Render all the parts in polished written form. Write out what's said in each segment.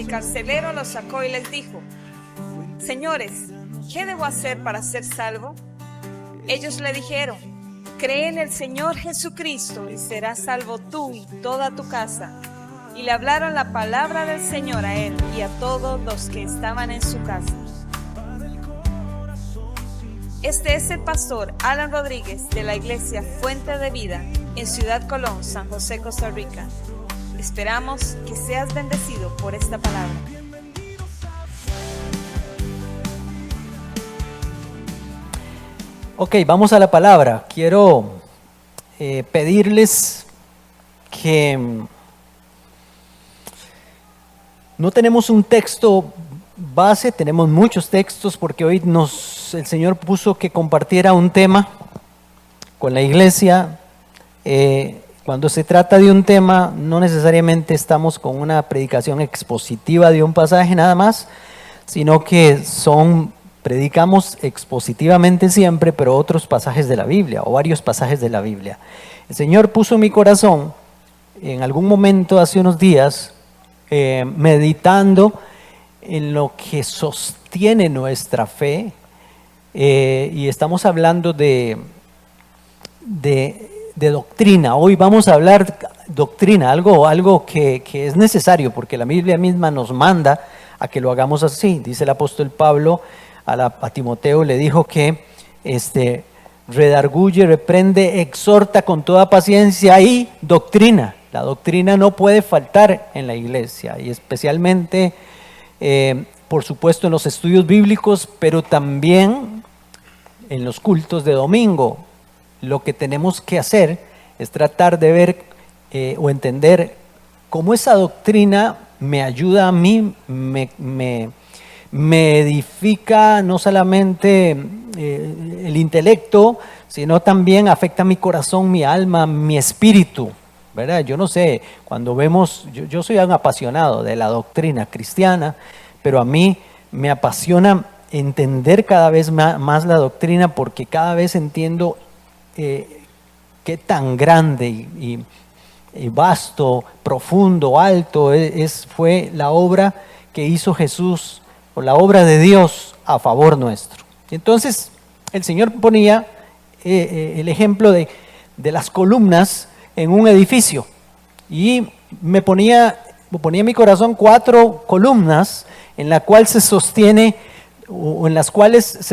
carcelero los sacó y les dijo: Señores, ¿qué debo hacer para ser salvo? Ellos le dijeron: cree en el Señor Jesucristo y serás salvo tú y toda tu casa. Y le hablaron la palabra del Señor a él y a todos los que estaban en su casa. Este es el pastor Alan Rodríguez de la iglesia Fuente de Vida en Ciudad Colón, San José, Costa Rica. Esperamos que seas bendecido por esta palabra. Ok, vamos a la palabra. Quiero pedirles que no tenemos un texto base, tenemos muchos textos porque hoy el Señor puso que compartiera un tema con la iglesia. Cuando se trata de un tema, no necesariamente estamos con una predicación expositiva de un pasaje nada más, sino que predicamos expositivamente siempre, pero otros pasajes de la Biblia o varios pasajes de la Biblia. El Señor puso en mi corazón en algún momento hace unos días, meditando en lo que sostiene nuestra fe, y estamos hablando de doctrina. Hoy vamos a hablar doctrina, algo que es necesario porque la Biblia misma nos manda a que lo hagamos así. Dice el apóstol Pablo a Timoteo, le dijo que redarguye, reprende, exhorta con toda paciencia y doctrina. La doctrina no puede faltar en la iglesia, y especialmente por supuesto en los estudios bíblicos, pero también en los cultos de domingo. Lo que tenemos que hacer es tratar de ver o entender cómo esa doctrina me ayuda a mí, me edifica no solamente el intelecto, sino también afecta mi corazón, mi alma, mi espíritu, ¿verdad? Yo no sé, cuando vemos, yo soy un apasionado de la doctrina cristiana, pero a mí me apasiona entender cada vez más la doctrina, porque cada vez entiendo qué tan grande y vasto, profundo, alto fue la obra que hizo Jesús, o la obra de Dios a favor nuestro. Entonces el Señor ponía el ejemplo de las columnas en un edificio, y me ponía en mi corazón 4 columnas en las cuales se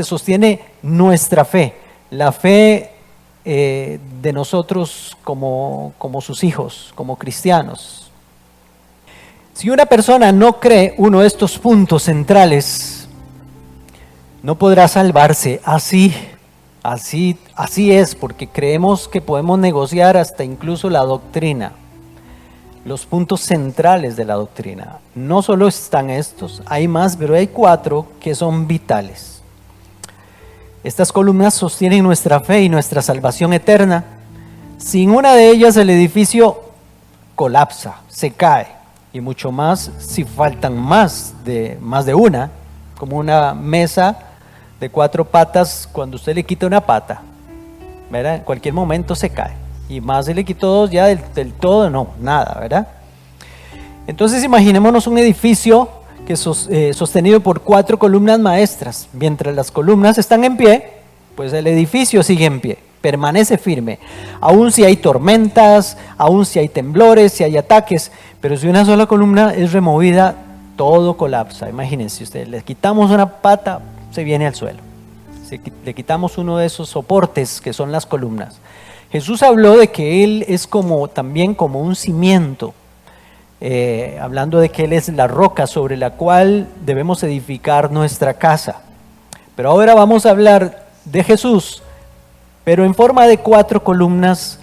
sostiene nuestra fe, la fe de nosotros como sus hijos, como cristianos. Si una persona no cree uno de estos puntos centrales, no podrá salvarse. Así es, porque creemos que podemos negociar hasta incluso la doctrina, los puntos centrales de la doctrina. No solo están estos, hay más, pero hay 4 que son vitales. Estas columnas sostienen nuestra fe y nuestra salvación eterna. Sin una de ellas el edificio colapsa, se cae, y mucho más si faltan más de una, como una mesa de 4 patas. Cuando usted le quita una pata, ¿verdad? En cualquier momento se cae, y más si le quitó 2, ya del todo no, nada, ¿verdad? Entonces imaginémonos un edificio que es sostenido por 4 columnas maestras. Mientras las columnas están en pie, pues el edificio sigue en pie, permanece firme, aun si hay tormentas, aun si hay temblores, si hay ataques. Pero si una sola columna es removida, todo colapsa. Imagínense ustedes, le quitamos una pata, se viene al suelo. Le quitamos uno de esos soportes que son las columnas. Jesús habló de que Él es también como un cimiento, hablando de que Él es la roca sobre la cual debemos edificar nuestra casa. Pero ahora vamos a hablar de Jesús, pero en forma de 4 columnas,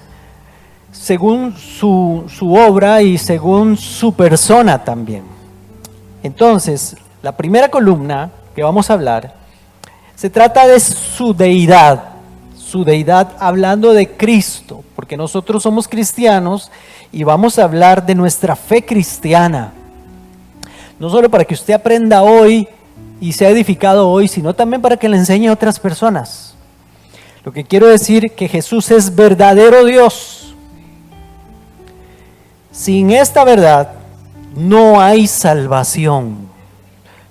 según su obra y según su persona también. Entonces, la primera columna que vamos a hablar se trata de su deidad, hablando de Cristo, porque nosotros somos cristianos y vamos a hablar de nuestra fe cristiana. No solo para que usted aprenda hoy y sea edificado hoy, sino también para que le enseñe a otras personas. Lo que quiero decir que Jesús es verdadero Dios. Sin esta verdad, no hay salvación.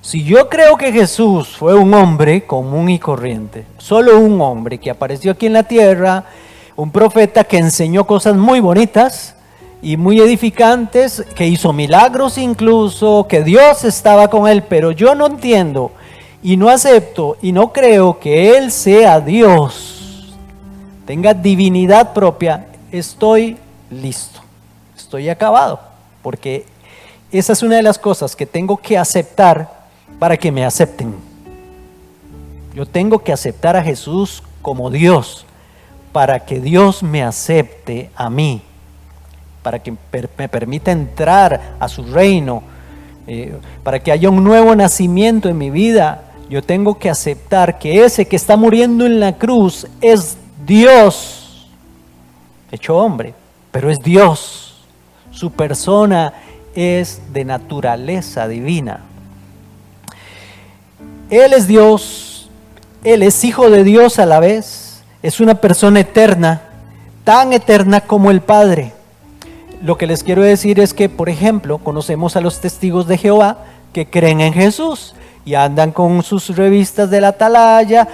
Si yo creo que Jesús fue un hombre común y corriente, solo un hombre que apareció aquí en la tierra, un profeta que enseñó cosas muy bonitas y muy edificantes, que hizo milagros incluso, que Dios estaba con él, pero yo no entiendo y no acepto y no creo que él sea Dios, tenga divinidad propia, estoy listo, estoy acabado, porque esa es una de las cosas que tengo que aceptar para que me acepten. Yo tengo que aceptar a Jesús como Dios, para que Dios me acepte a mí, para que me permita entrar a su reino, para que haya un nuevo nacimiento en mi vida. Yo tengo que aceptar que ese que está muriendo en la cruz es Dios, hecho hombre, pero es Dios. Su persona es de naturaleza divina. Él es Dios, Él es hijo de Dios a la vez, es una persona eterna, tan eterna como el Padre. Lo que les quiero decir es que, por ejemplo, conocemos a los testigos de Jehová que creen en Jesús y andan con sus revistas de la atalaya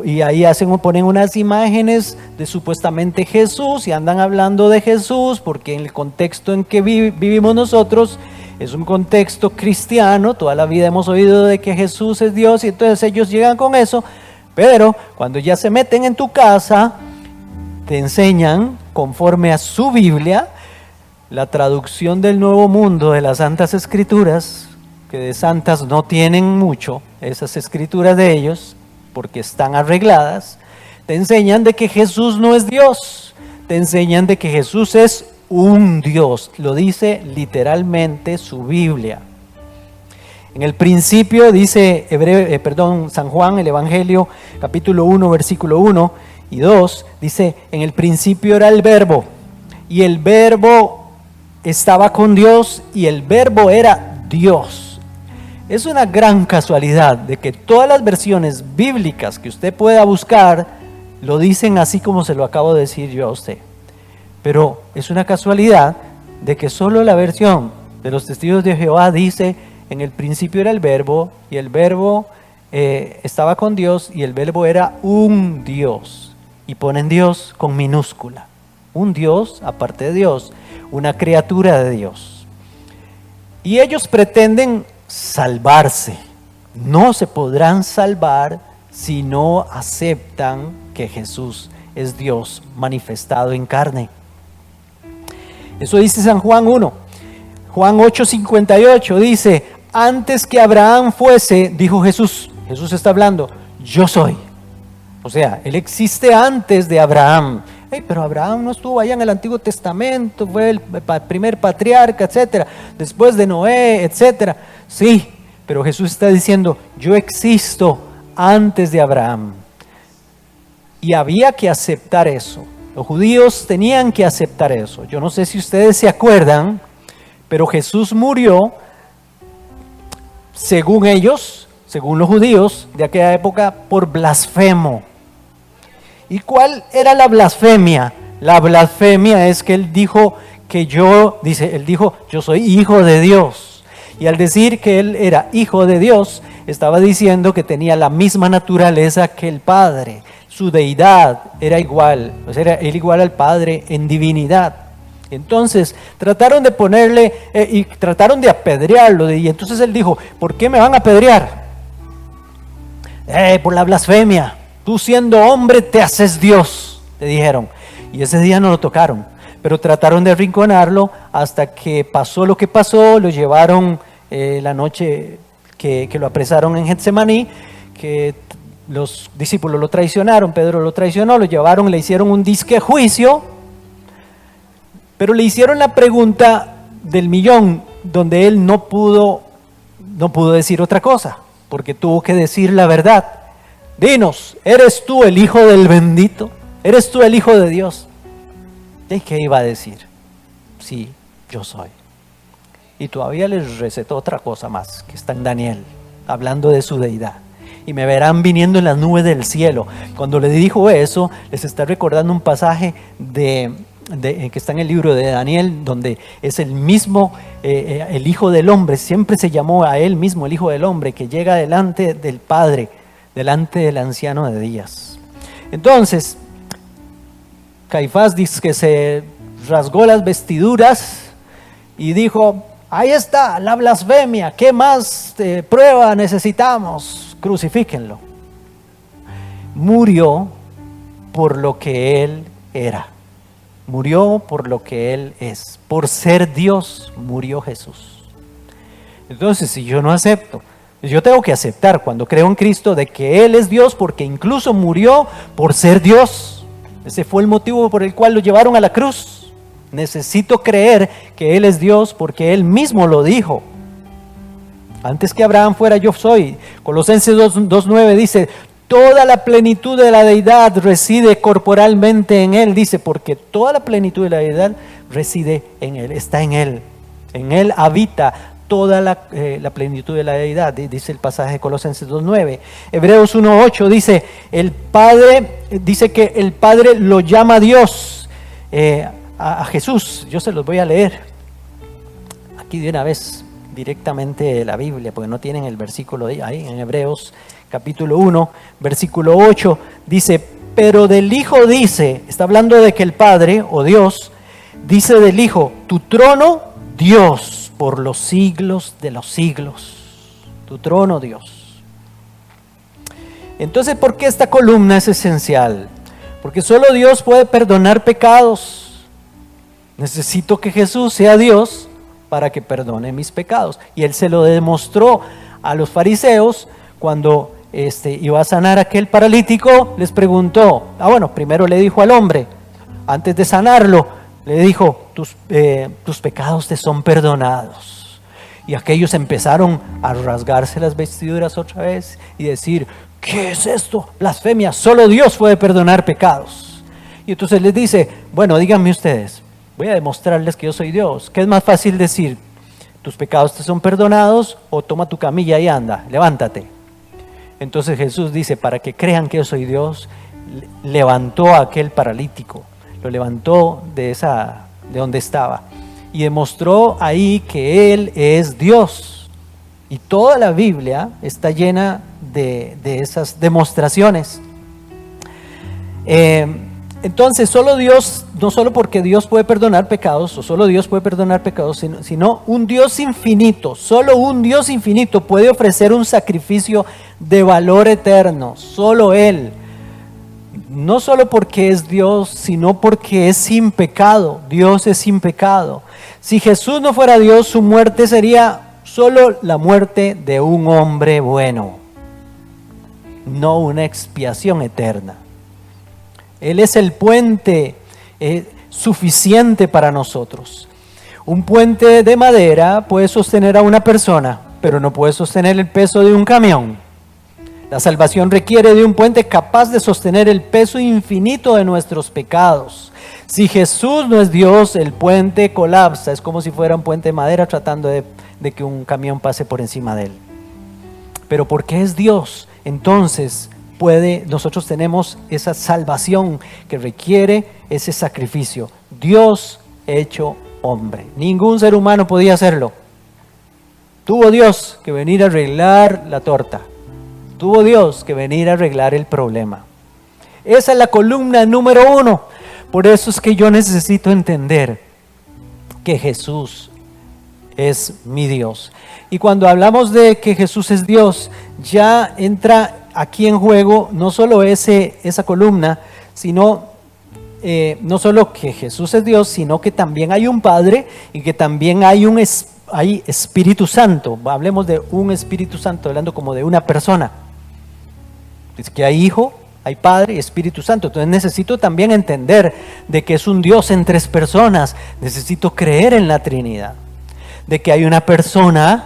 y ahí ponen unas imágenes de supuestamente Jesús y andan hablando de Jesús, porque en el contexto en que vivimos nosotros es un contexto cristiano. Toda la vida hemos oído de que Jesús es Dios y entonces ellos llegan con eso, pero cuando ya se meten en tu casa, te enseñan conforme a su Biblia, la traducción del Nuevo Mundo de las Santas Escrituras, que de santas no tienen mucho, esas escrituras de ellos, porque están arregladas. Te enseñan de que Jesús no es Dios, te enseñan de que Jesús es un Dios, lo dice literalmente su Biblia. En el principio dice San Juan, el Evangelio, capítulo 1, versículo 1 y 2, dice: en el principio era el Verbo, y el Verbo estaba con Dios, y el Verbo era Dios. Es una gran casualidad de que todas las versiones bíblicas que usted pueda buscar lo dicen así como se lo acabo de decir yo a usted. Pero es una casualidad de que solo la versión de los testigos de Jehová dice: en el principio era el Verbo, y el Verbo estaba con Dios, y el Verbo era un Dios. Y ponen Dios con minúscula. Un Dios, aparte de Dios, una criatura de Dios. Y ellos pretenden salvarse. No se podrán salvar si no aceptan que Jesús es Dios manifestado en carne. Eso dice San Juan 1. Juan 8:58 dice: antes que Abraham fuese, dijo Jesús. Jesús está hablando: yo soy. O sea, Él existe antes de Abraham. Pero Abraham no estuvo allá en el Antiguo Testamento, fue el primer patriarca, etcétera, después de Noé, etcétera. Sí, pero Jesús está diciendo: yo existo antes de Abraham. Y había que aceptar eso. Los judíos tenían que aceptar eso. Yo no sé si ustedes se acuerdan, pero Jesús murió, según ellos, según los judíos de aquella época, por blasfemo. ¿Y cuál era la blasfemia? La blasfemia es que él dijo yo soy hijo de Dios. Y al decir que él era hijo de Dios, estaba diciendo que tenía la misma naturaleza que el Padre. Su deidad era igual, pues era él igual al Padre en divinidad. Entonces trataron de ponerle y trataron de apedrearlo, y entonces él dijo: ¿por qué me van a apedrear? Por la blasfemia. Tú siendo hombre te haces Dios, le dijeron. Y ese día no lo tocaron, pero trataron de arrinconarlo hasta que pasó lo que pasó. Lo llevaron la noche que lo apresaron en Getsemaní, que los discípulos lo traicionaron, Pedro lo traicionó, lo llevaron, le hicieron un disque juicio, pero le hicieron la pregunta del millón, donde él no pudo decir otra cosa, porque tuvo que decir la verdad. Dinos, ¿eres tú el Hijo del bendito? ¿Eres tú el Hijo de Dios? ¿Y qué iba a decir? Sí, yo soy. Y todavía les recetó otra cosa más, que está en Daniel, hablando de su deidad. Y me verán viniendo en las nubes del cielo. Cuando le dijo eso, les está recordando un pasaje de que está en el libro de Daniel, donde es el mismo, el Hijo del Hombre, siempre se llamó a él mismo el Hijo del Hombre, que llega delante del Padre, delante del Anciano de Días. Entonces, Caifás dice que se rasgó las vestiduras y dijo: ahí está la blasfemia, ¿qué más prueba necesitamos? Crucifíquenlo. Murió por lo que él era. Murió por lo que él es. Por ser Dios murió Jesús. Entonces, si yo no acepto, yo tengo que aceptar cuando creo en Cristo de que Él es Dios, porque incluso murió por ser Dios. Ese fue el motivo por el cual lo llevaron a la cruz. Necesito creer que Él es Dios porque Él mismo lo dijo. Antes que Abraham fuera, yo soy. Colosenses 2:9 dice: toda la plenitud de la deidad reside corporalmente en Él. Dice, porque toda la plenitud de la deidad reside en Él, está en Él. En Él habita toda la plenitud de la deidad, dice el pasaje de Colosenses 2:9. Hebreos 1:8 dice, el Padre, dice que el Padre lo llama Dios, a Jesús. Yo se los voy a leer aquí de una vez, directamente de la Biblia, porque no tienen el versículo ahí, en Hebreos capítulo 1, versículo 8, dice, pero del Hijo dice, está hablando de que el Padre, o Dios, dice del Hijo, tu trono, Dios, por los siglos de los siglos. Tu trono, Dios. Entonces, ¿por qué esta columna es esencial? Porque solo Dios puede perdonar pecados. Necesito que Jesús sea Dios para que perdone mis pecados. Y Él se lo demostró a los fariseos cuando iba a sanar a aquel paralítico. Les preguntó, primero le dijo al hombre, antes de sanarlo, le dijo, tus pecados te son perdonados. Y aquellos empezaron a rasgarse las vestiduras otra vez y decir, ¿qué es esto? Blasfemia, solo Dios puede perdonar pecados. Y entonces les dice, bueno, díganme ustedes, voy a demostrarles que yo soy Dios. ¿Qué es más fácil decir? ¿Tus pecados te son perdonados? O toma tu camilla y anda, levántate. Entonces Jesús dice, para que crean que yo soy Dios, levantó a aquel paralítico. Lo levantó de donde estaba y demostró ahí que Él es Dios. Y toda la Biblia está llena de esas demostraciones. Entonces, solo Dios, no solo porque Dios puede perdonar pecados, o solo Dios puede perdonar pecados, sino un Dios infinito, solo un Dios infinito puede ofrecer un sacrificio de valor eterno, solo Él. No solo porque es Dios, sino porque es sin pecado. Dios es sin pecado. Si Jesús no fuera Dios, su muerte sería solo la muerte de un hombre bueno, no una expiación eterna. Él es el puente suficiente para nosotros. Un puente de madera puede sostener a una persona, pero no puede sostener el peso de un camión. La salvación requiere de un puente capaz de sostener el peso infinito de nuestros pecados. Si Jesús no es Dios, el puente colapsa. Es como si fuera un puente de madera tratando de que un camión pase por encima de él. Pero porque es Dios, entonces nosotros tenemos esa salvación que requiere ese sacrificio. Dios hecho hombre. Ningún ser humano podía hacerlo. Tuvo Dios que venir a arreglar la torta. Tuvo Dios que venir a arreglar el problema. Esa es la columna número 1. Por eso es que yo necesito entender que Jesús es mi Dios. Y cuando hablamos de que Jesús es Dios, ya entra aquí en juego no solo esa columna, sino no solo que Jesús es Dios, sino que también hay un Padre y que también hay Espíritu Santo. Hablemos de un Espíritu Santo, hablando como de una persona. Es que hay Hijo, hay Padre y Espíritu Santo. Entonces necesito también entender de que es un Dios en 3 personas. Necesito creer en la Trinidad. De que hay una persona,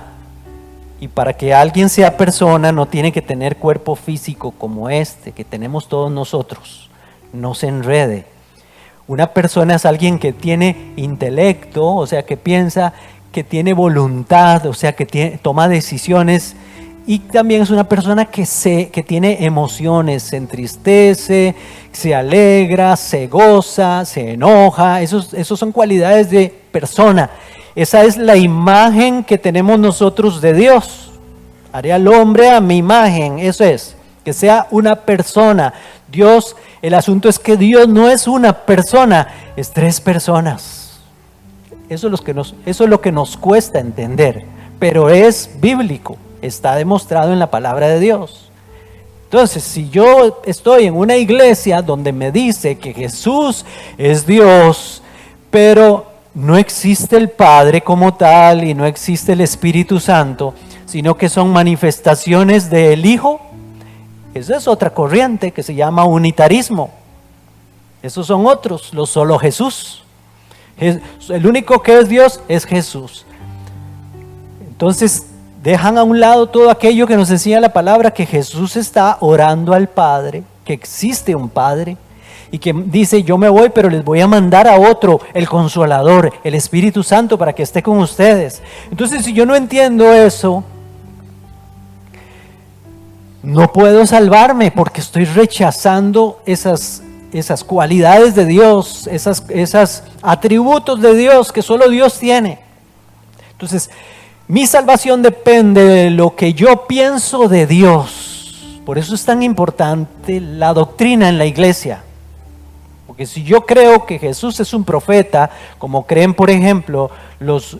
y para que alguien sea persona no tiene que tener cuerpo físico como que tenemos todos nosotros. No se enrede. Una persona es alguien que tiene intelecto, o sea que piensa, que tiene voluntad, o sea que toma decisiones Y también es una persona que tiene emociones, se entristece, se alegra, se goza, se enoja. Esos son cualidades de persona. Esa es la imagen que tenemos nosotros de Dios. Haré al hombre a mi imagen, eso es, que sea una persona. Dios, el asunto es que Dios no es una persona, es 3 personas. Eso es lo que nos cuesta entender, pero es bíblico. Está demostrado en la palabra de Dios. Entonces, si yo estoy en una iglesia donde me dice que Jesús es Dios, pero no existe el Padre como tal y no existe el Espíritu Santo, sino que son manifestaciones del Hijo, esa es otra corriente que se llama unitarismo. Esos son otros, los solo Jesús. El único que es Dios es Jesús. Entonces, dejan a un lado todo aquello que nos enseña la palabra, que Jesús está orando al Padre, que existe un Padre, y que dice, yo me voy, pero les voy a mandar a otro, el Consolador, el Espíritu Santo, para que esté con ustedes. Entonces, si yo no entiendo eso, no puedo salvarme, porque estoy rechazando esas cualidades de Dios, esos atributos de Dios que solo Dios tiene. Entonces, mi salvación depende de lo que yo pienso de Dios. Por eso es tan importante la doctrina en la iglesia. Porque si yo creo que Jesús es un profeta, como creen por ejemplo los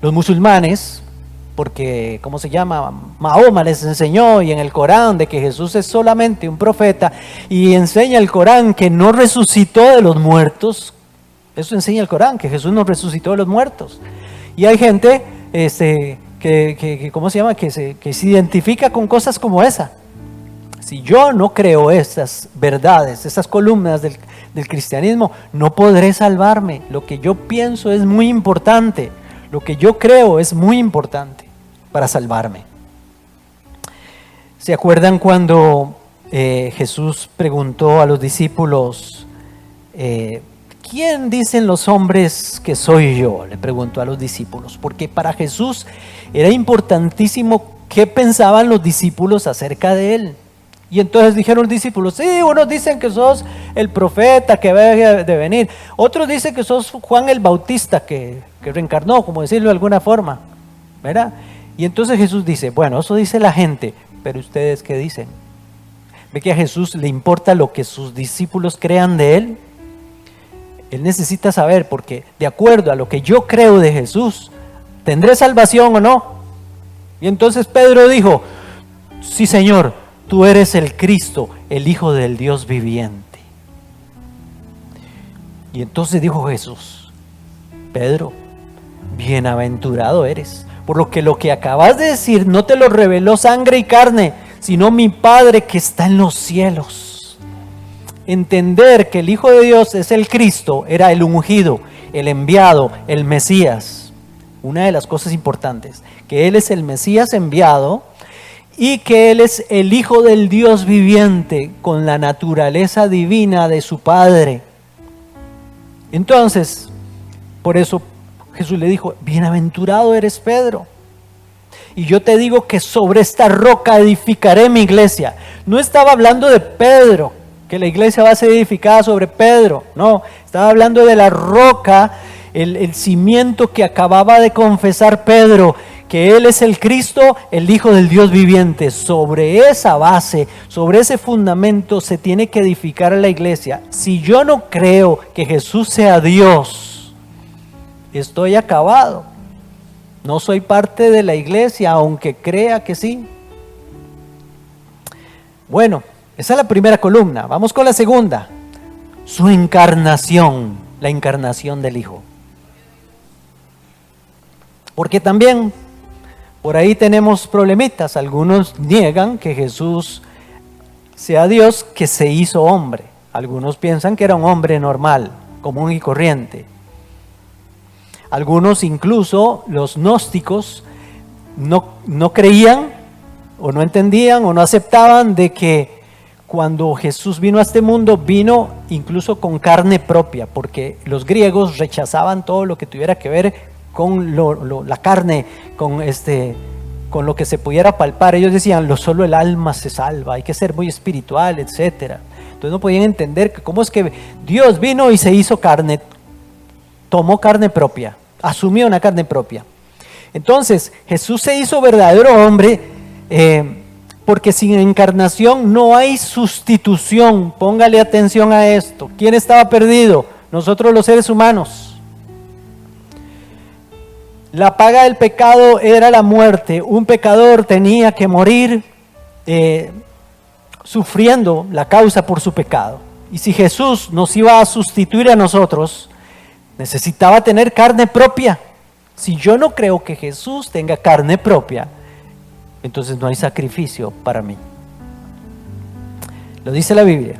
musulmanes, porque ¿cómo se llama? Mahoma les enseñó y en el Corán de que Jesús es solamente un profeta, y enseña el Corán que no resucitó de los muertos. Eso enseña el Corán, que Jesús nos resucitó de los muertos. Y hay gente ¿cómo se llama? Que se identifica con cosas como esa. Si yo no creo estas verdades, estas columnas del cristianismo, no podré salvarme. Lo que yo pienso es muy importante. Lo que yo creo es muy importante para salvarme. ¿Se acuerdan cuando Jesús preguntó a los discípulos, ¿quién dicen los hombres que soy yo? Le preguntó a los discípulos, porque para Jesús era importantísimo qué pensaban los discípulos acerca de él. Y entonces dijeron los discípulos, sí, unos dicen que sos el profeta que debe de venir, otros dicen que sos Juan el Bautista que reencarnó, como decirlo de alguna forma, ¿verdad? Y entonces Jesús dice, bueno, eso dice la gente, pero ustedes ¿qué dicen? ¿Ve que a Jesús le importa lo que sus discípulos crean de él? Él necesita saber, porque de acuerdo a lo que yo creo de Jesús, ¿tendré salvación o no? Y entonces Pedro dijo, sí, Señor, tú eres el Cristo, el Hijo del Dios viviente. Y entonces dijo Jesús, Pedro, bienaventurado eres, por lo que acabas de decir no te lo reveló sangre y carne, sino mi Padre que está en los cielos. Entender que el Hijo de Dios es el Cristo, era el ungido, el enviado, el Mesías. Una de las cosas importantes, que Él es el Mesías enviado y que Él es el Hijo del Dios viviente con la naturaleza divina de su Padre. Entonces, por eso Jesús le dijo, bienaventurado eres Pedro. Y yo te digo que sobre esta roca edificaré mi iglesia. No estaba hablando de Pedro, que la iglesia va a ser edificada sobre Pedro. No, estaba hablando de la roca, el cimiento que acababa de confesar Pedro, que Él es el Cristo, el Hijo del Dios viviente. Sobre esa base, sobre ese fundamento se tiene que edificar la iglesia. Si yo no creo que Jesús sea Dios, estoy acabado. No soy parte de la iglesia, aunque crea que sí. Bueno, esa es la primera columna. Vamos con la segunda. Su encarnación, la encarnación del Hijo. Porque también por ahí tenemos problemitas. Algunos niegan que Jesús sea Dios que se hizo hombre. Algunos piensan que era un hombre normal, común y corriente. Algunos, incluso los gnósticos, no creían o no entendían o no aceptaban de que cuando Jesús vino a este mundo, vino incluso con carne propia, porque los griegos rechazaban todo lo que tuviera que ver con la carne, con lo que se pudiera palpar. Ellos decían, solo el alma se salva, hay que ser muy espiritual, etc. Entonces no podían entender que cómo es que Dios vino y se hizo carne, tomó carne propia, asumió una carne propia. Entonces Jesús se hizo verdadero hombre, porque sin encarnación no hay sustitución. Póngale atención a esto. ¿Quién estaba perdido? Nosotros los seres humanos. La paga del pecado era la muerte. Un pecador tenía que morir sufriendo la causa por su pecado. Y si Jesús nos iba a sustituir a nosotros, necesitaba tener carne propia. Si yo no creo que Jesús tenga carne propia, entonces no hay sacrificio para mí. Lo dice la Biblia.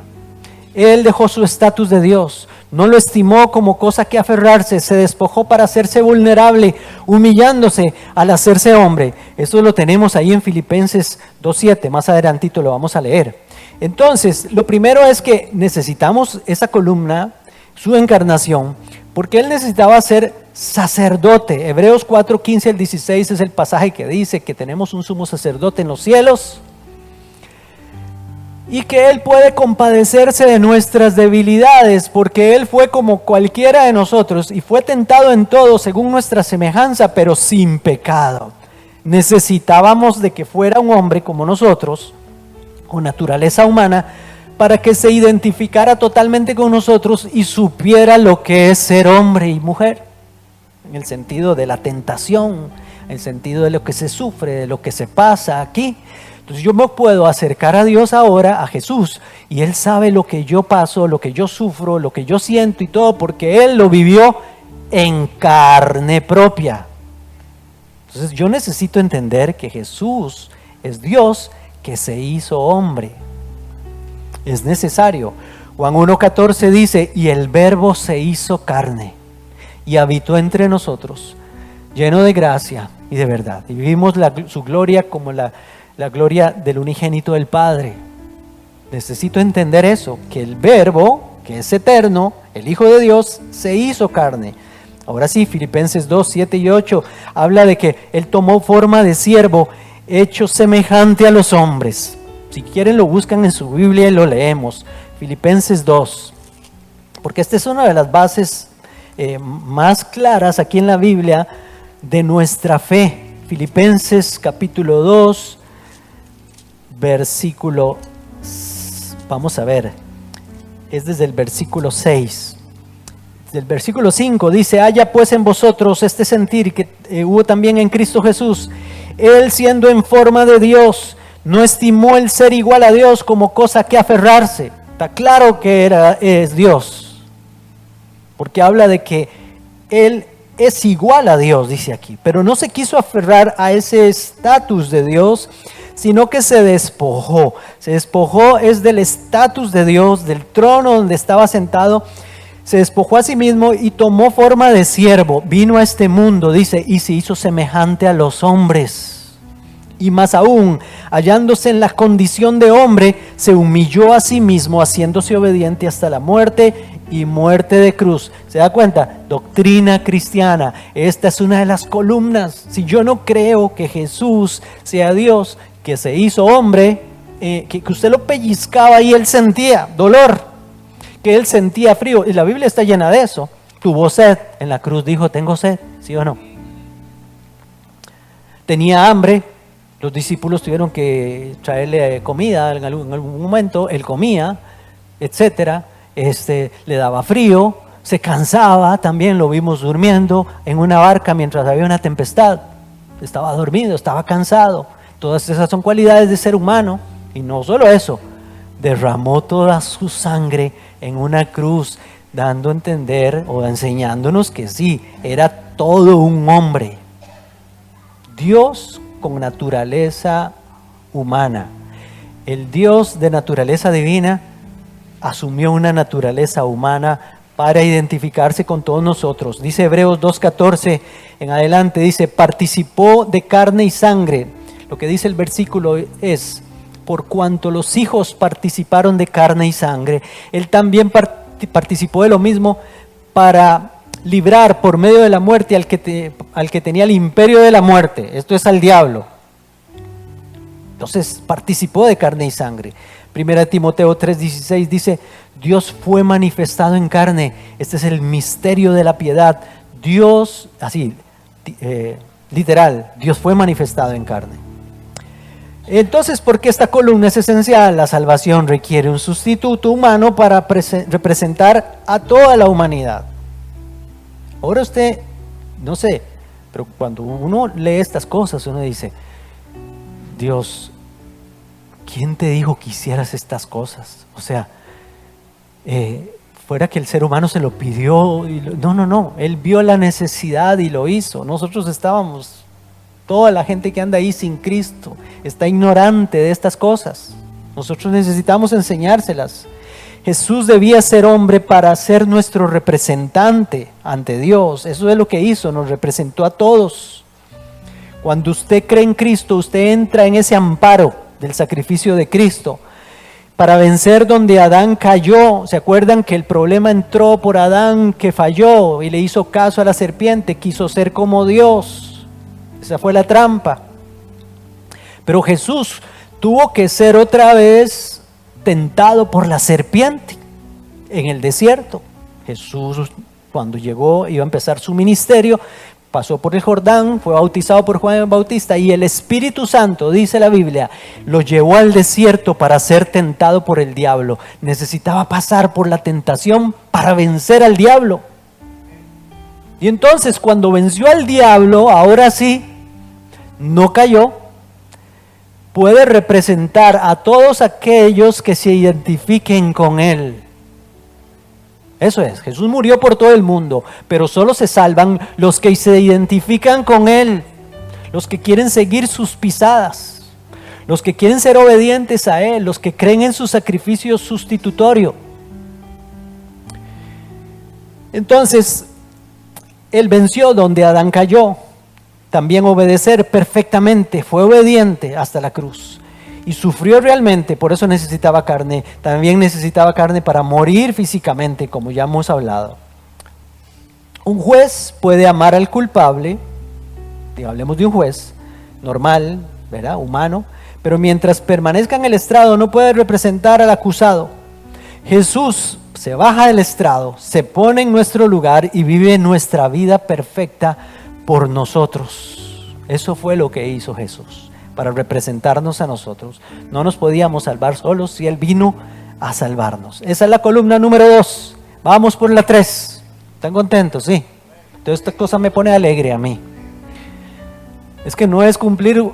Él dejó su estatus de Dios, no lo estimó como cosa que aferrarse, se despojó para hacerse vulnerable, humillándose al hacerse hombre. Esto lo tenemos ahí en Filipenses 2:7, más adelantito lo vamos a leer. Entonces, lo primero es que necesitamos esa columna, su encarnación, porque Él necesitaba ser sacerdote. Hebreos 4:15 al 16 es el pasaje que dice que tenemos un sumo sacerdote en los cielos, y que Él puede compadecerse de nuestras debilidades, porque Él fue como cualquiera de nosotros y fue tentado en todo según nuestra semejanza, pero sin pecado. Necesitábamos de que fuera un hombre como nosotros, con naturaleza humana, para que se identificara totalmente con nosotros y supiera lo que es ser hombre y mujer, en el sentido de la tentación, en el sentido de lo que se sufre, de lo que se pasa aquí. Entonces yo me puedo acercar a Dios ahora, a Jesús, y Él sabe lo que yo paso, lo que yo sufro, lo que yo siento y todo, porque Él lo vivió en carne propia. Entonces yo necesito entender que Jesús es Dios que se hizo hombre. Es necesario. Juan 1:14 dice, y el Verbo se hizo carne y habitó entre nosotros, lleno de gracia y de verdad. Y vivimos su gloria como la gloria del unigénito del Padre. Necesito entender eso, que el Verbo, que es eterno, el Hijo de Dios, se hizo carne. Ahora sí, Filipenses 2:7 y 8 habla de que Él tomó forma de siervo, hecho semejante a los hombres. Si quieren lo buscan en su Biblia y lo leemos. Filipenses 2, porque esta es una de las bases más claras aquí en la Biblia de nuestra fe. Filipenses capítulo 2, versículo, vamos a ver, es desde el versículo 6. Del versículo 5 dice, haya pues en vosotros este sentir que hubo también en Cristo Jesús. Él, siendo en forma de Dios, no estimó el ser igual a Dios como cosa que aferrarse. Está claro que es Dios, porque habla de que Él es igual a Dios, dice aquí, pero no se quiso aferrar a ese estatus de Dios, sino que se despojó. Se despojó es del estatus de Dios, del trono donde estaba sentado. Se despojó a sí mismo y tomó forma de siervo. Vino a este mundo, dice, y se hizo semejante a los hombres. Y más aún, hallándose en la condición de hombre, se humilló a sí mismo, haciéndose obediente hasta la muerte y muerte de cruz. ¿Se da cuenta? Doctrina cristiana. Esta es una de las columnas. Si yo no creo que Jesús sea Dios, que se hizo hombre, que usted lo pellizcaba y Él sentía dolor, que Él sentía frío, y la Biblia está llena de eso. Tuvo sed, en la cruz dijo, tengo sed, ¿sí o no? Tenía hambre, los discípulos tuvieron que traerle comida en algún momento, Él comía, etcétera. Le daba frío, se cansaba, también lo vimos durmiendo en una barca mientras había una tempestad. Estaba dormido, estaba cansado. Todas esas son cualidades de ser humano. Y no solo eso, derramó toda su sangre en una cruz, dando a entender o enseñándonos que sí, era todo un hombre. Dios con naturaleza humana. El Dios de naturaleza divina asumió una naturaleza humana para identificarse con todos nosotros. Dice Hebreos 2:14 en adelante, dice, participó de carne y sangre. Lo que dice el versículo es, por cuanto los hijos participaron de carne y sangre, Él también participó de lo mismo para librar por medio de la muerte al que tenía el imperio de la muerte, esto es al diablo. Entonces participó de carne y sangre. 1 Timoteo 3:16 dice, Dios fue manifestado en carne. Este es el misterio de la piedad. Dios, así, literal, Dios fue manifestado en carne. Entonces, ¿por qué esta columna es esencial? La salvación requiere un sustituto humano para representar a toda la humanidad. Ahora usted, no sé, pero cuando uno lee estas cosas, uno dice, Dios, ¿quién te dijo que hicieras estas cosas? O sea, fuera que el ser humano se lo pidió. No, Él vio la necesidad y lo hizo. Nosotros estábamos, toda la gente que anda ahí sin Cristo, está ignorante de estas cosas. Nosotros necesitamos enseñárselas. Jesús debía ser hombre para ser nuestro representante ante Dios. Eso es lo que hizo, nos representó a todos. Cuando usted cree en Cristo, usted entra en ese amparo del sacrificio de Cristo para vencer donde Adán cayó. ¿Se acuerdan que el problema entró por Adán, que falló y le hizo caso a la serpiente? Quiso ser como Dios. Esa fue la trampa. Pero Jesús tuvo que ser otra vez tentado por la serpiente en el desierto. Jesús, cuando llegó, iba a empezar su ministerio, pasó por el Jordán, fue bautizado por Juan el Bautista y el Espíritu Santo, dice la Biblia, lo llevó al desierto para ser tentado por el diablo. Necesitaba pasar por la tentación para vencer al diablo. Y entonces cuando venció al diablo, ahora sí, no cayó, puede representar a todos aquellos que se identifiquen con Él. Eso es, Jesús murió por todo el mundo, pero solo se salvan los que se identifican con Él, los que quieren seguir sus pisadas, los que quieren ser obedientes a Él, los que creen en su sacrificio sustitutorio. Entonces, Él venció donde Adán cayó. También obedecer perfectamente, fue obediente hasta la cruz y sufrió realmente, por eso necesitaba carne. También necesitaba carne para morir físicamente, como ya hemos hablado. Un juez puede amar al culpable, hablemos de un juez normal, ¿verdad? Humano, pero mientras permanezca en el estrado no puede representar al acusado. Jesús se baja del estrado, se pone en nuestro lugar y vive nuestra vida perfecta por nosotros. Eso fue lo que hizo Jesús, para representarnos a nosotros. No nos podíamos salvar solos si Él vino a salvarnos. Esa es la columna número 2. Vamos por la 3. ¿Están contentos? Sí. Entonces esta cosa me pone alegre a mí. Es que no es cumplir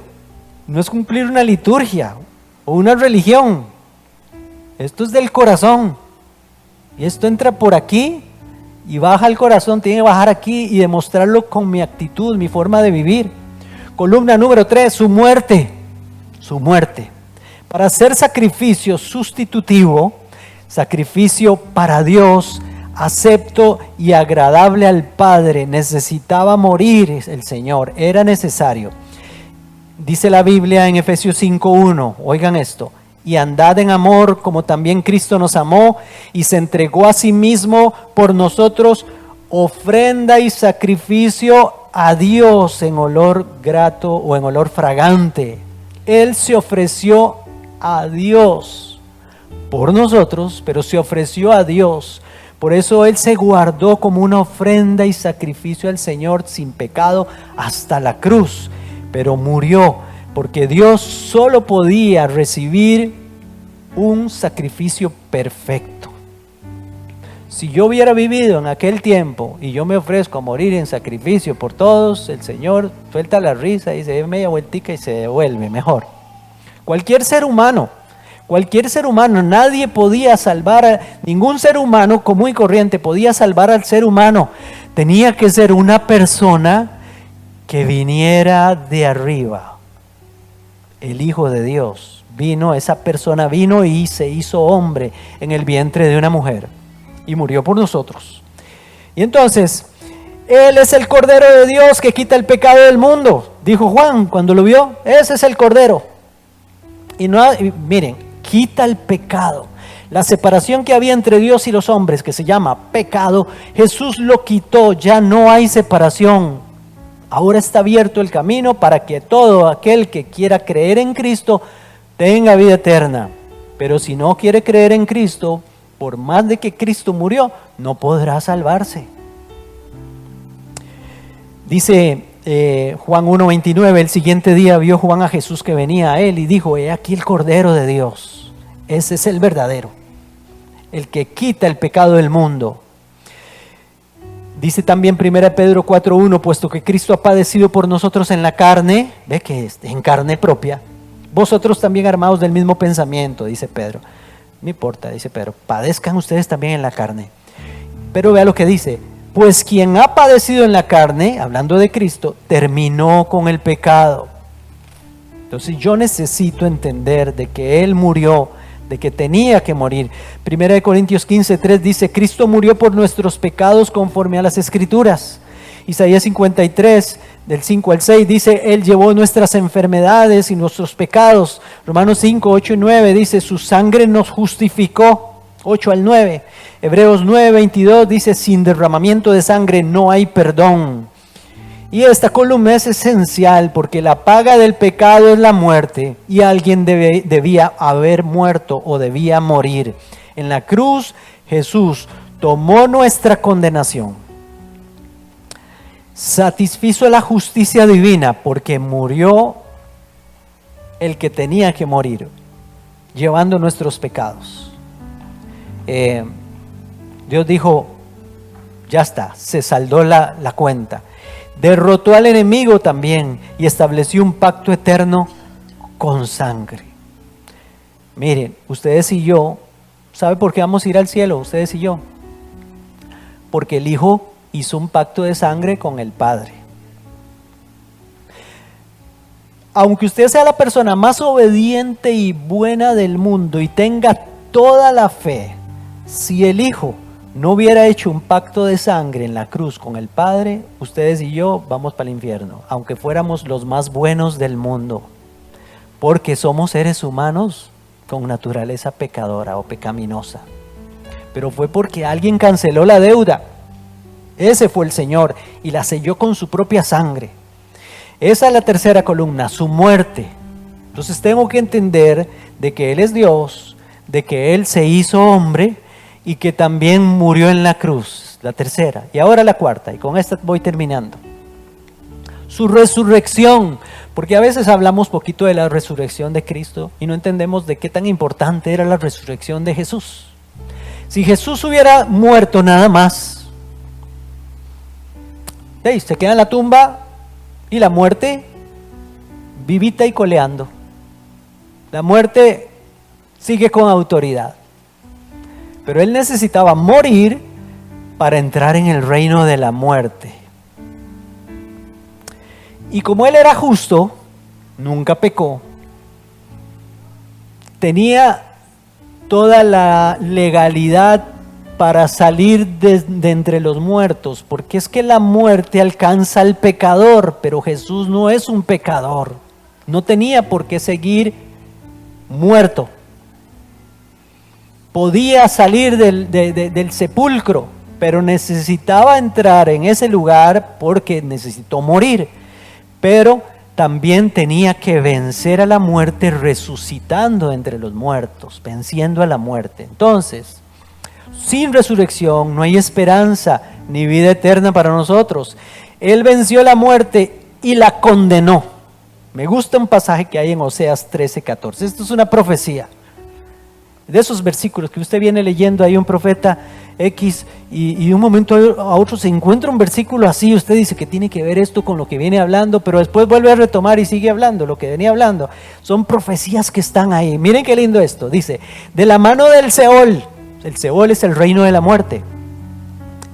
una liturgia o una religión. Esto es del corazón. Y esto entra por aquí y baja al corazón, tiene que bajar aquí y demostrarlo con mi actitud, mi forma de vivir. Columna número 3, su muerte. Su muerte. Para hacer sacrificio sustitutivo, sacrificio para Dios, acepto y agradable al Padre, necesitaba morir el Señor, era necesario. Dice la Biblia en Efesios 5:1, oigan esto, y andad en amor como también Cristo nos amó y se entregó a sí mismo por nosotros, ofrenda y sacrificio a Dios en olor grato o en olor fragante. Él se ofreció a Dios por nosotros, pero se ofreció a Dios. Por eso Él se guardó como una ofrenda y sacrificio al Señor sin pecado hasta la cruz, pero murió porque Dios solo podía recibir un sacrificio perfecto. Si yo hubiera vivido en aquel tiempo y yo me ofrezco a morir en sacrificio por todos, el Señor suelta la risa y se da media vueltica y se devuelve mejor. Cualquier ser humano, nadie podía salvar, ningún ser humano común y corriente podía salvar al ser humano. Tenía que ser una persona que viniera de arriba. El Hijo de Dios vino, esa persona vino y se hizo hombre en el vientre de una mujer y murió por nosotros. Y entonces, Él es el Cordero de Dios que quita el pecado del mundo, dijo Juan cuando lo vio. Ese es el Cordero. Y miren, quita el pecado. La separación que había entre Dios y los hombres, que se llama pecado, Jesús lo quitó, ya no hay separación. Ahora está abierto el camino para que todo aquel que quiera creer en Cristo tenga vida eterna. Pero si no quiere creer en Cristo, por más de que Cristo murió, no podrá salvarse. Dice Juan 1:29, el siguiente día vio Juan a Jesús que venía a él y dijo: he aquí el Cordero de Dios. Ese es el verdadero, el que quita el pecado del mundo. Dice también 1 Pedro 4:1, puesto que Cristo ha padecido por nosotros en la carne, ve que es en carne propia, vosotros también armados del mismo pensamiento, dice Pedro. No importa, dice Pedro, padezcan ustedes también en la carne. Pero vea lo que dice: pues quien ha padecido en la carne, hablando de Cristo, terminó con el pecado. Entonces yo necesito entender de que Él murió, de que tenía que morir. 1 Corintios 15:3 dice: Cristo murió por nuestros pecados conforme a las Escrituras. Isaías 53, del 5 al 6 dice: Él llevó nuestras enfermedades y nuestros pecados. Romanos 5, 8 y 9 dice: su sangre nos justificó. 8 al 9. Hebreos 9:22 dice: sin derramamiento de sangre no hay perdón. Y esta columna es esencial porque la paga del pecado es la muerte, y alguien debía haber muerto o debía morir. En la cruz Jesús tomó nuestra condenación, satisfizo la justicia divina porque murió el que tenía que morir, llevando nuestros pecados. Dios dijo: ya está, se saldó la cuenta. Derrotó al enemigo también y estableció un pacto eterno con sangre. Miren, ustedes y yo, ¿sabe por qué vamos a ir al cielo? Ustedes y yo. Porque el Hijo hizo un pacto de sangre con el Padre. Aunque usted sea la persona más obediente y buena del mundo y tenga toda la fe, si el Hijo no hubiera hecho un pacto de sangre en la cruz con el Padre, ustedes y yo vamos para el infierno, aunque fuéramos los más buenos del mundo, porque somos seres humanos con naturaleza pecadora o pecaminosa. Pero fue porque alguien canceló la deuda. Ese fue el Señor, y la selló con su propia sangre. Esa es la tercera columna, su muerte. Entonces tengo que entender de que Él es Dios, de que Él se hizo hombre y que también murió en la cruz, la tercera. Y ahora la cuarta, y con esta voy terminando. Su resurrección, porque a veces hablamos poquito de la resurrección de Cristo y no entendemos de qué tan importante era la resurrección de Jesús. Si Jesús hubiera muerto nada más, se queda en la tumba y la muerte vivita y coleando. La muerte sigue con autoridad. Pero Él necesitaba morir para entrar en el reino de la muerte. Y como Él era justo, nunca pecó, tenía toda la legalidad para salir de entre los muertos, porque es que la muerte alcanza al pecador, pero Jesús no es un pecador, no tenía por qué seguir muerto. Podía salir del sepulcro, pero necesitaba entrar en ese lugar porque necesitó morir. Pero también tenía que vencer a la muerte resucitando entre los muertos, venciendo a la muerte. Entonces, sin resurrección no hay esperanza ni vida eterna para nosotros. Él venció la muerte y la condenó. Me gusta un pasaje que hay en Oseas 13:14. Esto es una profecía. De esos versículos que usted viene leyendo, hay un profeta X y de un momento a otro se encuentra un versículo así, usted dice que tiene que ver esto con lo que viene hablando, pero después vuelve a retomar y sigue hablando lo que venía hablando. Son profecías que están ahí. Miren qué lindo esto. Dice: de la mano del Seol. El Seol es el reino de la muerte,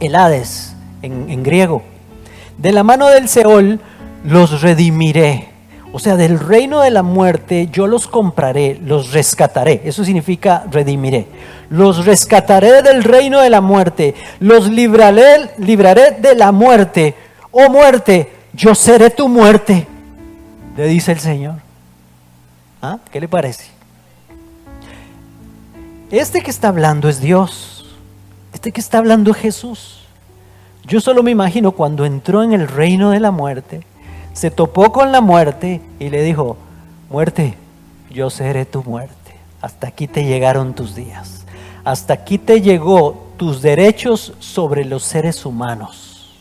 el Hades en griego. De la mano del Seol los redimiré. O sea, del reino de la muerte yo los compraré, los rescataré. Eso significa redimiré. Los rescataré del reino de la muerte, los libraré de la muerte. Oh muerte, yo seré tu muerte, le dice el Señor. ¿Ah? ¿Qué le parece? Este que está hablando es Dios. Este que está hablando es Jesús. Yo solo me imagino cuando entró en el reino de la muerte, se topó con la muerte y le dijo: muerte, yo seré tu muerte. Hasta aquí te llegaron tus días. Hasta aquí te llegó tus derechos sobre los seres humanos.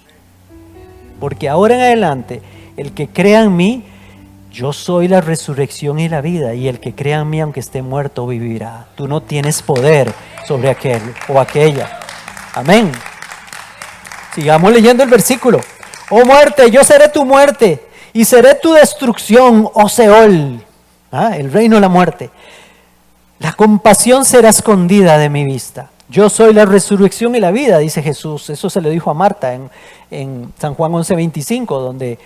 Porque ahora en adelante, el que crea en mí, yo soy la resurrección y la vida, y el que crea en mí, aunque esté muerto, vivirá. Tú no tienes poder sobre aquel o aquella. Amén. Sigamos leyendo el versículo. Oh muerte, yo seré tu muerte, y seré tu destrucción, oh Seol. El reino de la muerte. La compasión será escondida de mi vista. Yo soy la resurrección y la vida, dice Jesús. Eso se le dijo a Marta en San Juan 11:25, donde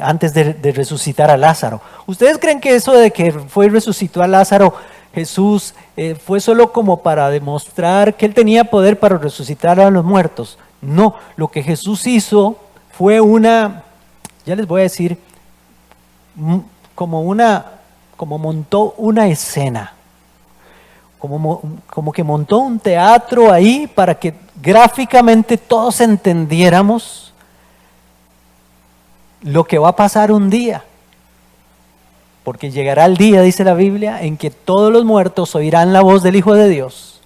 antes de resucitar a Lázaro. ¿Ustedes creen que eso de que fue y resucitó a Lázaro, Jesús, fue solo como para demostrar que Él tenía poder para resucitar a los muertos? No, lo que Jesús hizo fue ya les voy a decir, como montó una escena. Como que montó un teatro ahí para que gráficamente todos entendiéramos lo que va a pasar un día. Porque llegará el día, dice la Biblia, en que todos los muertos oirán la voz del Hijo de Dios.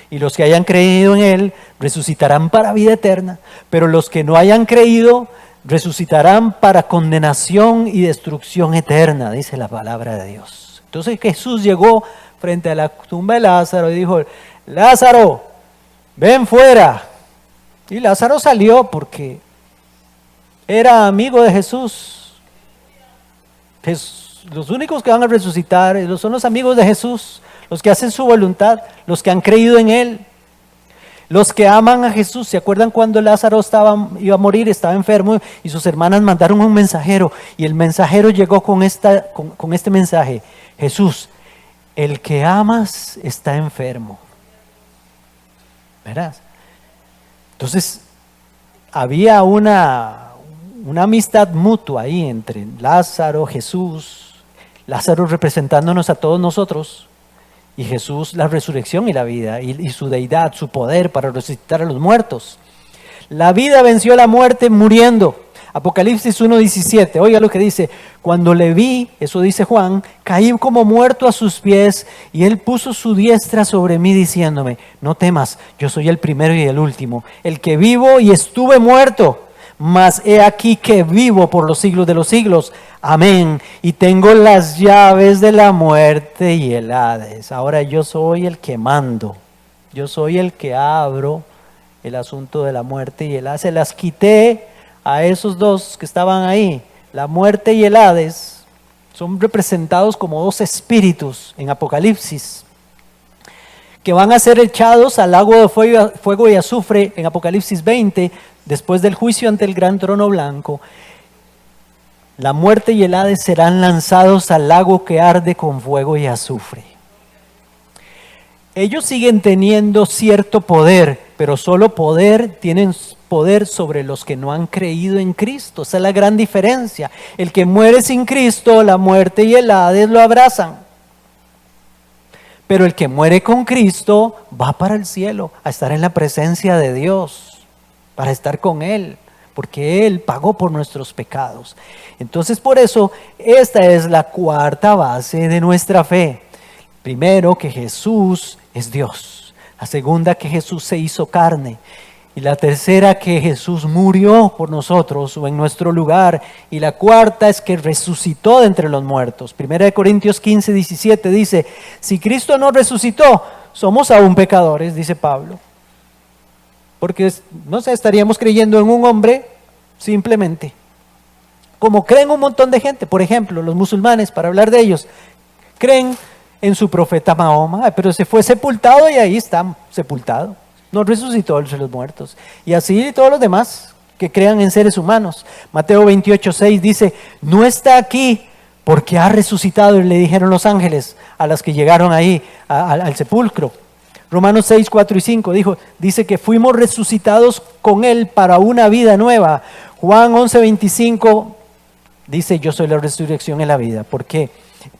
Y los que hayan creído en Él resucitarán para vida eterna. Pero los que no hayan creído resucitarán para condenación y destrucción eterna, dice la palabra de Dios. Entonces Jesús llegó frente a la tumba de Lázaro y dijo: Lázaro, ven fuera. Y Lázaro salió porque era amigo de Jesús. Los únicos que van a resucitar son los amigos de Jesús, los que hacen su voluntad, los que han creído en Él, los que aman a Jesús. ¿Se acuerdan cuando Lázaro iba a morir, estaba enfermo, y sus hermanas mandaron un mensajero, y el mensajero llegó con este mensaje: Jesús, el que amas está enfermo. ¿Verás? Entonces, había una amistad mutua ahí entre Lázaro, Jesús, Lázaro representándonos a todos nosotros, y Jesús, la resurrección y la vida, y su deidad, su poder para resucitar a los muertos. La vida venció a la muerte muriendo. Apocalipsis 1:17, oiga lo que dice: cuando le vi, eso dice Juan, caí como muerto a sus pies, y Él puso su diestra sobre mí diciéndome: no temas, yo soy el primero y el último, el que vivo y estuve muerto, mas he aquí que vivo por los siglos de los siglos. Amén. Y tengo las llaves de la muerte y el Hades. Ahora yo soy el que mando, yo soy el que abro el asunto de la muerte y el Hades. Se las quité a esos dos que estaban ahí. La muerte y el Hades son representados como dos espíritus en Apocalipsis, que van a ser echados al lago de fuego y azufre en Apocalipsis 20, después del juicio ante el gran trono blanco. La muerte y el Hades serán lanzados al lago que arde con fuego y azufre. Ellos siguen teniendo cierto poder, pero solo tienen poder sobre los que no han creído en Cristo. Esa es la gran diferencia. El que muere sin Cristo, la muerte y el Hades lo abrazan. Pero el que muere con Cristo va para el cielo, a estar en la presencia de Dios, para estar con Él, porque Él pagó por nuestros pecados. Entonces, por eso, esta es la cuarta base de nuestra fe. Primero, que Jesús es Dios. La segunda, que Jesús se hizo carne. Y la tercera, que Jesús murió por nosotros o en nuestro lugar. Y la cuarta es que resucitó de entre los muertos. 1 Corintios 15:17 dice: si Cristo no resucitó, somos aún pecadores, dice Pablo. Porque, no sé, estaríamos creyendo en un hombre simplemente. Como creen un montón de gente. Por ejemplo, los musulmanes, para hablar de ellos, creen en su profeta Mahoma, pero se fue sepultado y ahí está sepultado. No resucitó entre los muertos. Y así todos los demás que crean en seres humanos. Mateo 28:6 dice: no está aquí porque ha resucitado, y le dijeron los ángeles a las que llegaron ahí al sepulcro. Romanos 6:4-5 dice que fuimos resucitados con Él para una vida nueva. Juan 11:25 dice: yo soy la resurrección y la vida. ¿Por qué?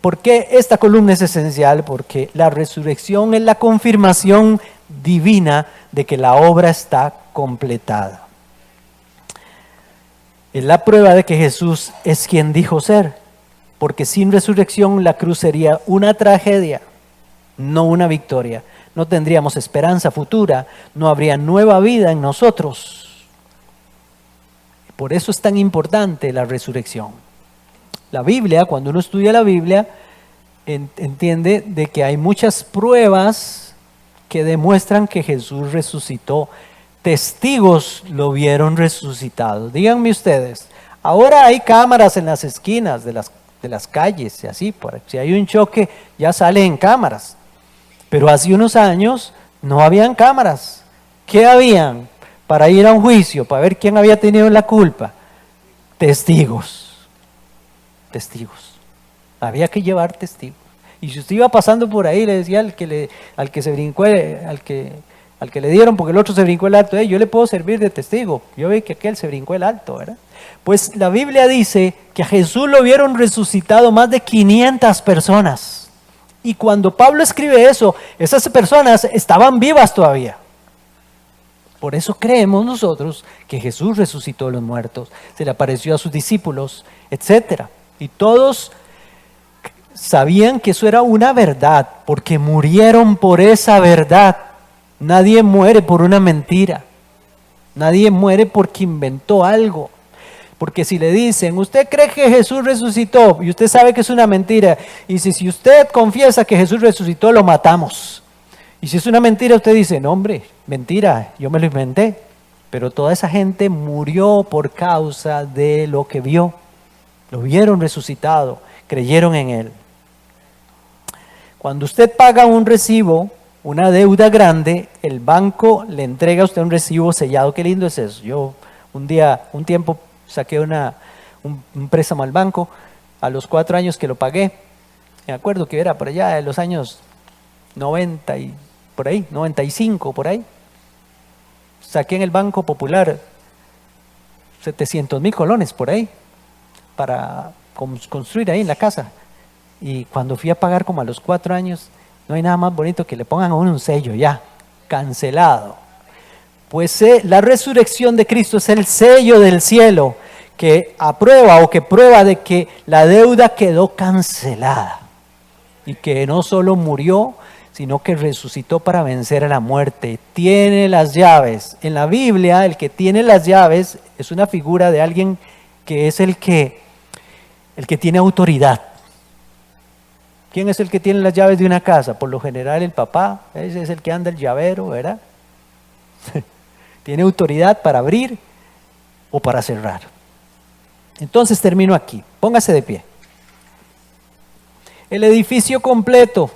¿Por qué esta columna es esencial? Porque la resurrección es la confirmación divina de que la obra está completada. Es la prueba de que Jesús es quien dijo ser, porque sin resurrección la cruz sería una tragedia, no una victoria. No tendríamos esperanza futura, no habría nueva vida en nosotros. Por eso es tan importante la resurrección. La Biblia, cuando uno estudia la Biblia, entiende de que hay muchas pruebas que demuestran que Jesús resucitó. Testigos lo vieron resucitado. Díganme ustedes, ahora hay cámaras en las esquinas de las calles y así, si hay un choque ya sale en cámaras. Pero hace unos años no habían cámaras. ¿Qué habían? Para ir a un juicio, para ver quién había tenido la culpa. Testigos. Había que llevar testigos. Y si usted iba pasando por ahí, le decía al que se brincó, al que le dieron, porque el otro se brincó el alto, yo le puedo servir de testigo. Yo vi que aquel se brincó el alto, ¿verdad? Pues la Biblia dice que a Jesús lo vieron resucitado más de 500 personas. Y cuando Pablo escribe eso, esas personas estaban vivas todavía. Por eso creemos nosotros que Jesús resucitó a los muertos, se le apareció a sus discípulos, etc. Y todos sabían que eso era una verdad, porque murieron por esa verdad. Nadie muere por una mentira. Nadie muere porque inventó algo. Porque si le dicen, usted cree que Jesús resucitó y usted sabe que es una mentira, y si usted confiesa que Jesús resucitó, lo matamos. Y si es una mentira, usted dice, no hombre, mentira, yo me lo inventé. Pero toda esa gente murió por causa de lo que vio. Lo vieron resucitado, creyeron en él. Cuando usted paga un recibo, una deuda grande, el banco le entrega a usted un recibo sellado. Qué lindo es eso. Yo un tiempo saqué un préstamo al banco a los 4 años que lo pagué. Me acuerdo que era por allá de los años 90 y por ahí, 95 por ahí. Saqué en el Banco Popular 700,000 colones por ahí para construir ahí en la casa. Y cuando fui a pagar como a los 4 años, no hay nada más bonito que le pongan a uno un sello ya, cancelado. Pues la resurrección de Cristo es el sello del cielo que aprueba o que prueba de que la deuda quedó cancelada y que no solo murió, sino que resucitó para vencer a la muerte. Tiene las llaves. En la Biblia, el que tiene las llaves es una figura de alguien que es el que tiene autoridad. ¿Quién es el que tiene las llaves de una casa? Por lo general el papá, ese es el que anda el llavero, ¿verdad? Tiene autoridad para abrir o para cerrar. Entonces termino aquí. Póngase de pie. El edificio completo.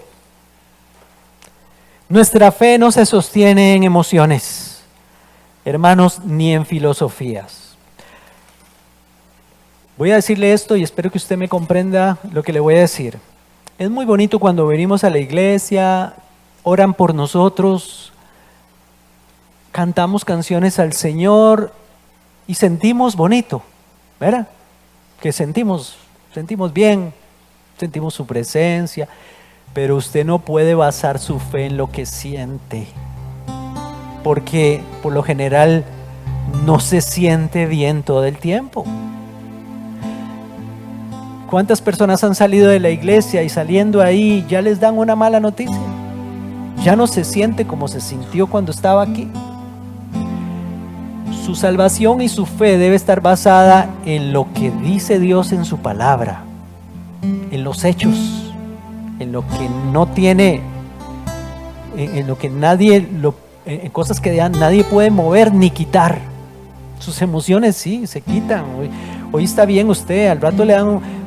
Nuestra fe no se sostiene en emociones, hermanos, ni en filosofías. Voy a decirle esto y espero que usted me comprenda lo que le voy a decir. Es muy bonito cuando venimos a la iglesia, oran por nosotros, cantamos canciones al Señor y sentimos bonito, ¿verdad? Que sentimos bien, sentimos su presencia, pero usted no puede basar su fe en lo que siente, porque por lo general no se siente bien todo el tiempo. ¿Cuántas personas han salido de la iglesia y saliendo ahí ya les dan una mala noticia? Ya no se siente como se sintió cuando estaba aquí. Su salvación y su fe debe estar basada en lo que dice Dios en su palabra, en los hechos, en lo que no tiene, en lo que en cosas que nadie puede mover ni quitar. Sus emociones sí, se quitan. Hoy está bien usted, al rato le dan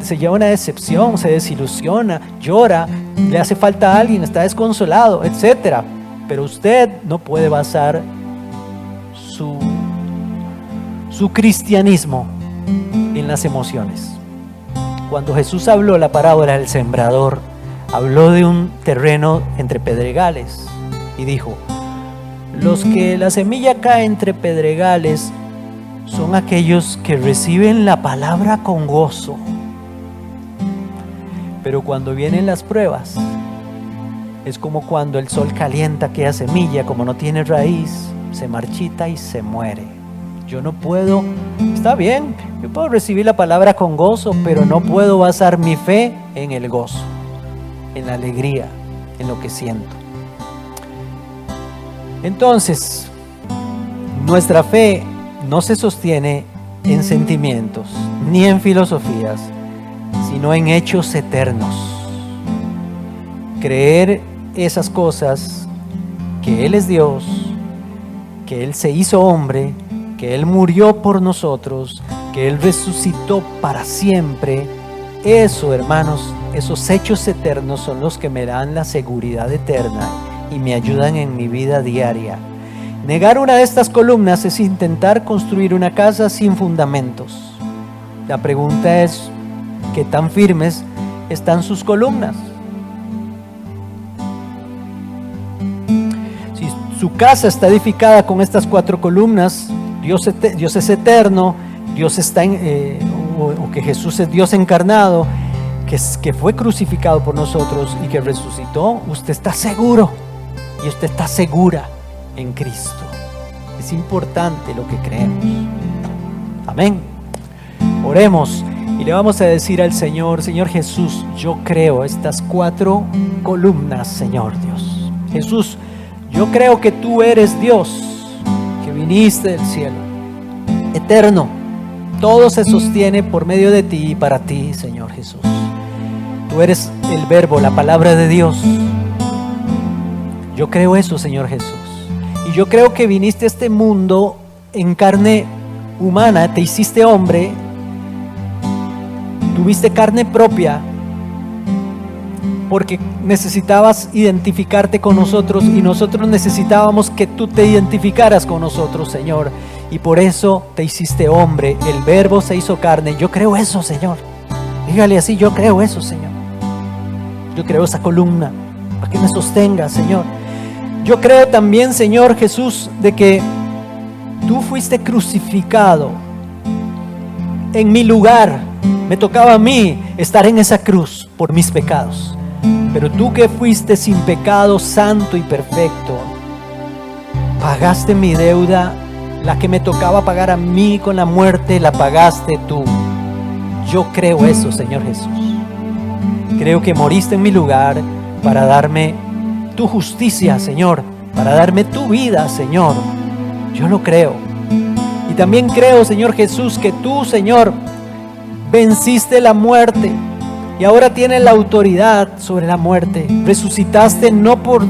se lleva una decepción, se desilusiona, llora, le hace falta a alguien, está desconsolado, etc. Pero usted no puede basar su cristianismo en las emociones. Cuando Jesús habló la parábola del sembrador, habló de un terreno entre pedregales y dijo: los que la semilla cae entre pedregales son aquellos que reciben la palabra con gozo, Pero cuando vienen las pruebas, es como cuando el sol calienta aquella semilla, como no tiene raíz, se marchita y se muere. Yo no puedo, está bien, yo puedo recibir la palabra con gozo, pero no puedo basar mi fe en el gozo, en la alegría, en lo que siento. Entonces, nuestra fe no se sostiene en sentimientos ni en filosofías, sino en hechos eternos. Creer esas cosas, que Él es Dios, que Él se hizo hombre, que Él murió por nosotros, que Él resucitó para siempre. Eso, hermanos, esos hechos eternos son los que me dan la seguridad eterna y me ayudan en mi vida diaria. Negar una de estas columnas es intentar construir una casa sin fundamentos. La pregunta es, ¿qué tan firmes están sus columnas? Si su casa está edificada con estas 4 columnas, Dios es eterno, Dios está o que Jesús es Dios encarnado, que fue crucificado por nosotros y que resucitó, usted está seguro y usted está segura en Cristo. Es importante lo que creemos. Amén. Oremos y le vamos a decir al Señor: Señor Jesús, yo creo estas 4 columnas, Señor Dios. Jesús, yo creo que tú eres Dios, que viniste del cielo, eterno. Todo se sostiene por medio de ti y para ti, Señor Jesús. Tú eres el Verbo, la palabra de Dios. Yo creo eso, Señor Jesús. Y yo creo que viniste a este mundo en carne humana, te hiciste hombre, tuviste carne propia, porque necesitabas identificarte con nosotros y nosotros necesitábamos que tú te identificaras con nosotros, Señor. Y por eso te hiciste hombre, el Verbo se hizo carne. Yo creo eso, Señor. Dígale así: yo creo eso, Señor. Yo creo esa columna para que me sostenga, Señor. Yo creo también, Señor Jesús, de que tú fuiste crucificado en mi lugar. Me tocaba a mí estar en esa cruz por mis pecados. Pero tú, que fuiste sin pecado, santo y perfecto, pagaste mi deuda, la que me tocaba pagar a mí con la muerte, la pagaste tú. Yo creo eso, Señor Jesús. Creo que moriste en mi lugar para darme tu justicia, Señor, para darme tu vida, Señor. Yo lo creo. Y también creo, Señor Jesús, que tú, Señor, venciste la muerte y ahora tienes la autoridad sobre la muerte. Resucitaste no por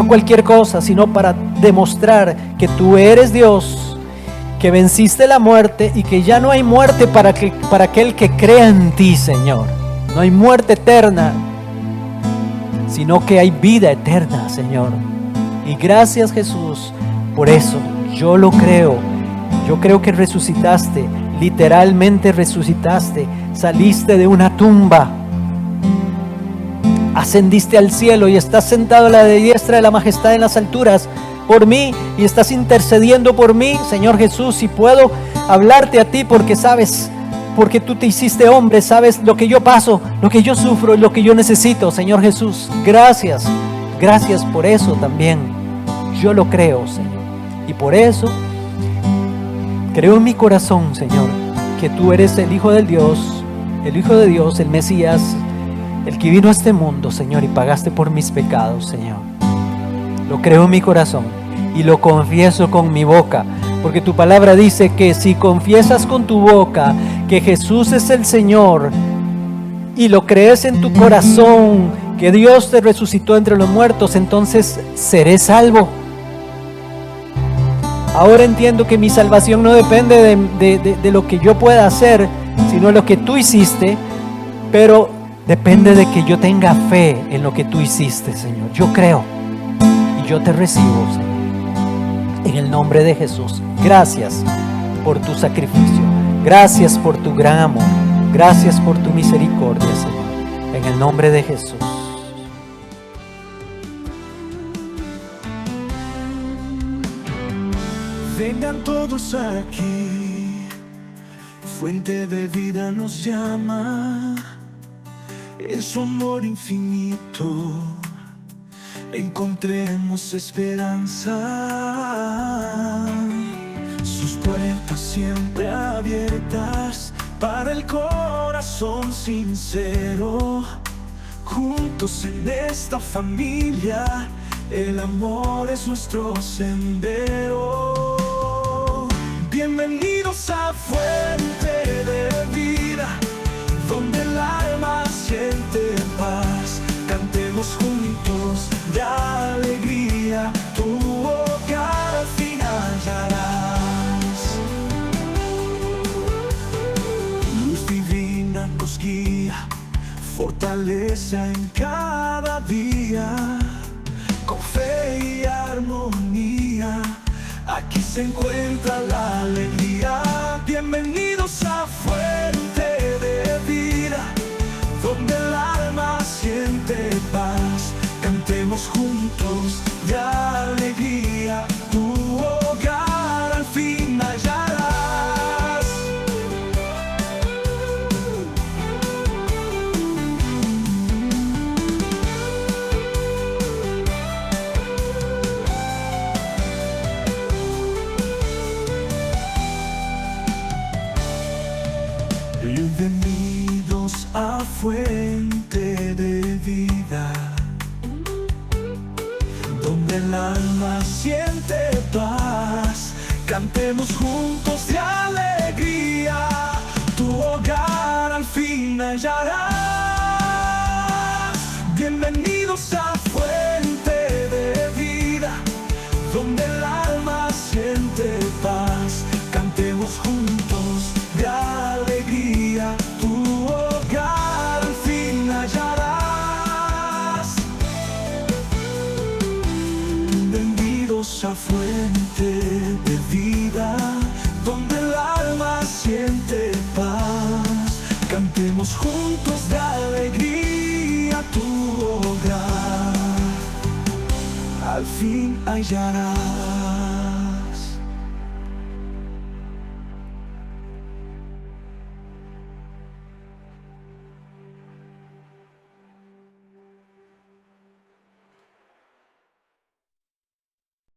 cualquier cosa, sino para demostrar que tú eres Dios, que venciste la muerte y que ya no hay muerte para aquel que crea en ti, Señor. No hay muerte eterna, sino que hay vida eterna, Señor. Y gracias, Jesús, por eso. Yo lo creo. Yo creo que resucitaste, literalmente resucitaste, saliste de una tumba, ascendiste al cielo y estás sentado a la diestra de la majestad en las alturas por mí y estás intercediendo por mí, Señor Jesús. Y puedo hablarte a ti porque sabes, porque tú te hiciste hombre, sabes lo que yo paso, lo que yo sufro y lo que yo necesito, Señor Jesús. Gracias, gracias por eso también. Yo lo creo, Señor. Y por eso creo en mi corazón, Señor, que tú eres el Hijo de Dios, el Mesías, el que vino a este mundo, Señor, y pagaste por mis pecados, Señor. Lo creo en mi corazón y lo confieso con mi boca, porque tu palabra dice que si confiesas con tu boca que Jesús es el Señor y lo crees en tu corazón, que Dios te resucitó entre los muertos, entonces seré salvo. Ahora entiendo que mi salvación no depende de lo que yo pueda hacer, sino de lo que tú hiciste, pero depende de que yo tenga fe en lo que tú hiciste, Señor. Yo creo y yo te recibo, Señor. En el nombre de Jesús, gracias por tu sacrificio, gracias por tu gran amor, gracias por tu misericordia, Señor. En el nombre de Jesús. Vengan todos aquí, fuente de vida nos llama. en su amor infinito encontremos esperanza. Sus puertas siempre abiertas para el corazón sincero. Juntos en esta familia, el amor es nuestro sendero. Bienvenidos a Fuente de Vida, donde el alma siente paz. Cantemos juntos de alegría, tu hogar al fin hallarás. Luz divina nos guía, fortaleza en cada día. Con fe y armonía, aquí se encuentra la alegría. Bienvenidos a Fuente de Vida, donde el alma siente paz. Cantemos juntos de alegría, tu hogar al fin hallarás. Bienvenidos a Fuente de Vida, donde el alma siente paz. Cantemos juntos de alegría, tu hogar al fin hallarás. Bienvenidos a Fuente de Vida, donde el alma siente paz. Cantemos juntos de alegría, tu hogar al fin hallarás. Bienvenidos a Fuente de Vida, donde el alma siente paz. Cantemos juntos de alegría, tu hogar al fin hallarás.